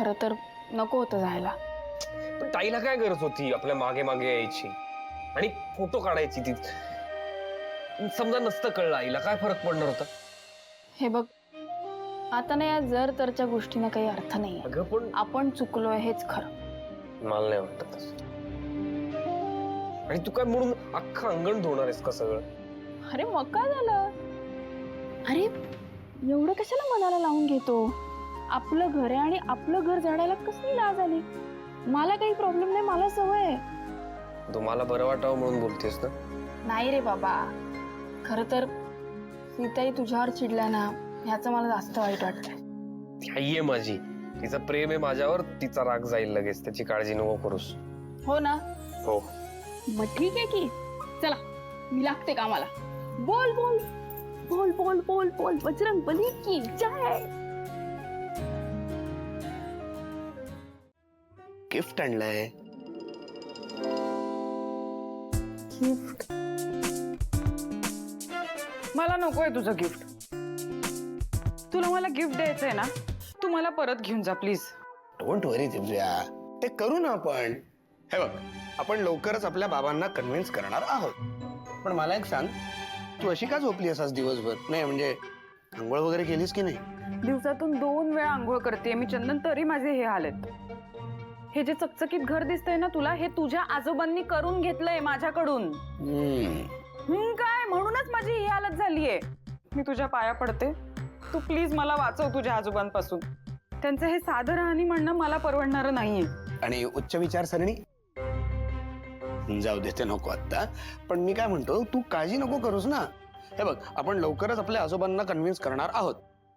खरं तर नको होतं जायला. पण ताईला काय गरज होती आपल्या मागे मागे यायची आणि फोटो काढायची ती? समजा नसतं कळलं आईला काय फरक पडणार होता? हे बघ, आता ना या जर तरच्या गोष्टींना काही अर्थ नाहीये. अगं पण आपण चुकलोय हेच खरं. मला नाही वाटत तसं. आणि तू काय म्हणून अख्खं अंगण धुणार आहेस का सगळं? अरे मग काय झालं? अरे एवढं कशाला मनाला लावून घेतो? आपलं घर आहे आणि आपलं घर जाण्याला कसली लाज आली? मला काही प्रॉब्लेम नाही, मला सवय आहे. तुम्हाला बरं वाटावं म्हणून बोलतेस ना? नाही रे बाबा, खरं तर सीताई तुझ्यावर चिडल्या ना, ह्याचं मला जास्त वाईट वाटतंय. ती आई आहे माझी, तिचं प्रेम आहे माझ्यावर, तिचा राग जाईल लगेच, त्याची काळजी नको करूस. हो ना? हो. मग ठीक आहे की, चला मी लागते कामाला. बोल बोल बोल बोल बोल बोल बजरंग बली की जय. गिफ्ट आणलंय. गिफ्ट? मला नकोय तुझं गिफ्ट. तुला मला गिफ्ट द्यायचंय ना, तू मला परत घेऊन जा प्लीज. डोंट वरी दिव्या, ते करू ना आपण. हे बघ, आपण लवकरच आपल्या बाबांना कन्व्हिन्स करणार आहोत. पण मला एक सांग, तू अशी का झोपली असास दिवसभर? नाही म्हणजे आंघोळ वगैरे केलीस की नाही? दिवसातून 2 वेळा आंघोळ करते मी चंदन, तरी माझे हे हाल आहेत. हे जे चकचकीत घर दिसतंय ना तुला, हे तुझ्या आजोबांनी करून घेतलंय माझ्याकडून. काय म्हणूनच माझी ही हालत झालीये. मी तुझ्या पाया पडते, तू प्लीज मला वाचव तुझ्या आजोबांपासून. त्यांचं हे साधं राहणी म्हणणं मला परवडणारं नाहीये. आणि उच्च विचारसरणी जाऊ देते नको आता. पण मी काय म्हणतो, तू काळजी नको करूस ना. हे बघ, आपण लवकरच आपल्या आजोबांना कन्व्हिन्स करणार आहोत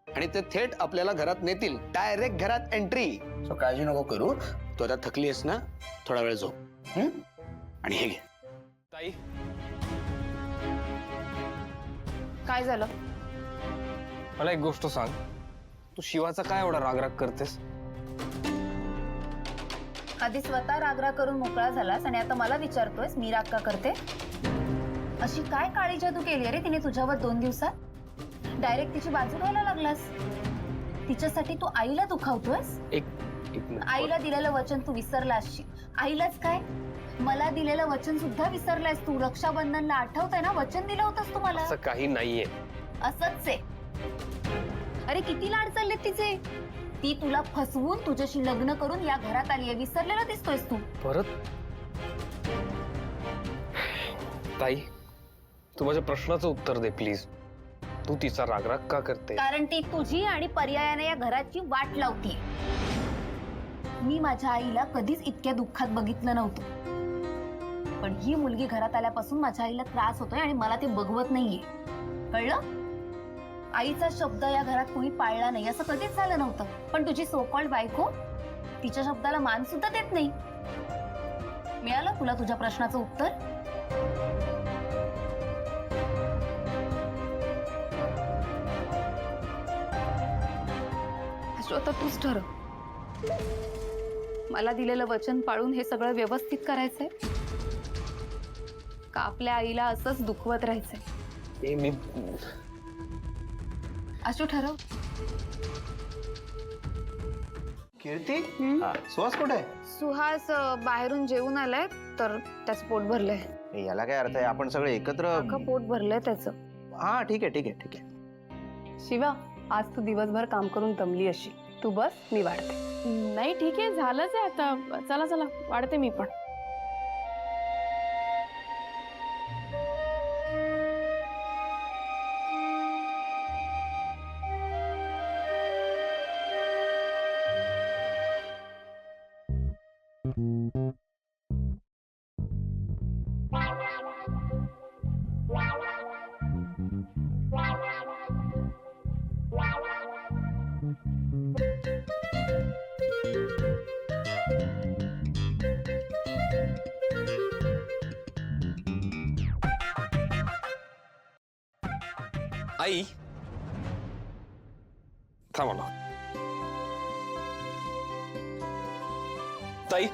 आणि ते थेट आपल्याला घरात नेतील, डायरेक्ट घरात एंट्री. सो काळजी नको करू. तू आता थकली आहेस ना, थोडा वेळ झोप. आणि हे घे. ताई, काय झालं? मला एक गोष्ट सांग, तू शिवाचा काय एवढा रागराग करतेस? आधी स्वतः रागराग करून मोकळा झालास आणि आता मला विचारतोयस मी राग का करते? अशी काय काळी जादू केली अरे तिने तुझ्यावर 2 दिवसात? डायरेक्ट तिची बाजू घ्यायला लागलास. तिच्यासाठी तू आईला दुखावतोयस? एक मिनिट. आईला दिलेलं वचन तू विसरलास. आईलाच काय, मला दिलेलं वचन सुद्धा विसरलायस तू. रक्षाबंधनला आठवतंय ना, वचन दिलं होतंस तू मला. असं काही नाहीये. असंच आहे. अरे किती लाड चालले तिचे. ती तुला फसवून तुझ्याशी लग्न करून या घरात आलीये, विसरलेला दिसतोयस तू. परत? ताई, तू माझ्या प्रश्नाचं उत्तर दे प्लीज. तू तिचा रागराग का करते? कारण ती तुझी आणि पर्यायाने या घराची वाट लावती. मी माझ्या आईला कधीच इतक्या दुःखात बघितलं नव्हतं, पण ही मुलगी घरात आल्यापासून माझ्या आईला त्रास होतोय आणि मला ते बघवत नाहीये. कळलं? आईचा शब्द या घरात कोणी पाळला नाही असं कधीच झालं नव्हतं, पण तुझी सोकॉल्ड बायको तिच्या शब्दाला मान सुद्धा देत नाही. मिळालं तुला तुझ्या प्रश्नाचं उत्तर? आता तूच ठरव. मला दिलेलं वचन पाळून हे सगळं व्यवस्थित करायचंय का आपल्या आईला असंच दुखवत राहायचंय? मी असं ठरव. कीर्ती, सुहास कुठे आहे? सुहास बाहेरून जेवून आलाय, तर त्याचं पोट भरलंय. याला काय अर्थ आहे? आपण सगळे एकत्र. अख्खं पोट भरलंय त्याचं. हा ठीक आहे ठीक आहे ठीक आहे. शिवा, आज तू दिवसभर काम करून दमली अशी. तू बस, मी वाढते. नाही ठीक आहे, झालंच आहे आता. चला चला वाढते मी पण. आई, थांबा ना. ताई,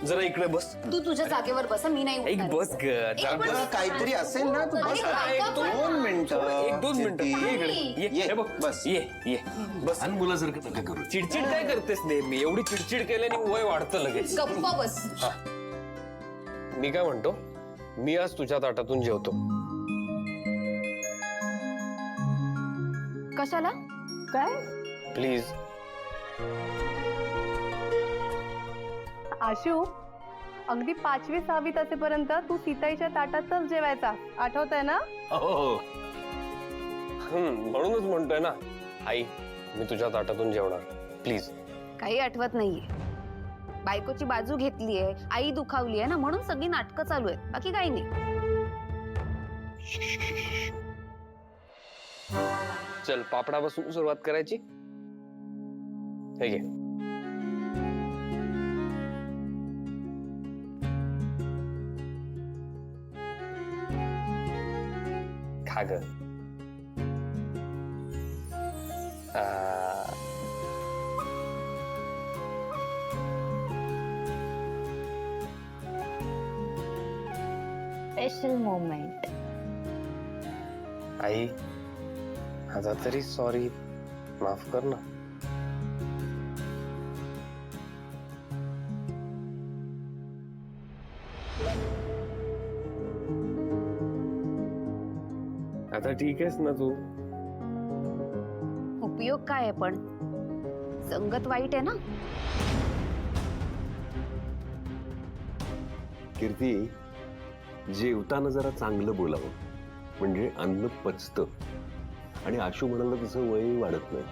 जरा इकडे बस. तू तुझ्या जागेवर बस हं, मी नाही एक उठणार. बस ग जरा पण- अगं, काहीतरी असेल ना तू बस. अरे, एक काका, दोन मिनिटं. एक दोन मिनिटं ये इकडे ये ये, हे बघ बस. ये ये बस. आणि मुलासारखं नका करू. चिडचिड काय करतेस नेहमी? एवढी चिडचिड केल्याने वय वाढतं लगेच. गप्पा बस. मी काय म्हणतो, मी आज तुझ्या ताटातून जेवतो. कशाला? काय? प्लीज. आशू अगदी 5वी 6वीत असेपर्यंत तू सीताईच्या ताटातच जेवायचा, आठवतंय ना? हो. म्हणूनच म्हणतोय ना, आई मी तुझ्या ताटातून जेवणार. प्लीज. काही आठवत नाहीये. बायकोची बाजू घेतलीये, आई दुखावलीये ना, म्हणून सगळी नाटकं चालू आहेत, बाकी काही नाही. चल पापडापासून सुरुवात करायची. हे घे. खा ग. Special moment. आई आता तरी सॉरी, माफ कर ना. आता ठीक आहेस ना तू? उपयोग काय आहे पण? संगत वाईट आहे ना. कीर्ती, जेवताना जरा चांगलं बोलावं, म्हणजे अन्न पचतं आणि आशू म्हणाला तसं वय वाढत नाही.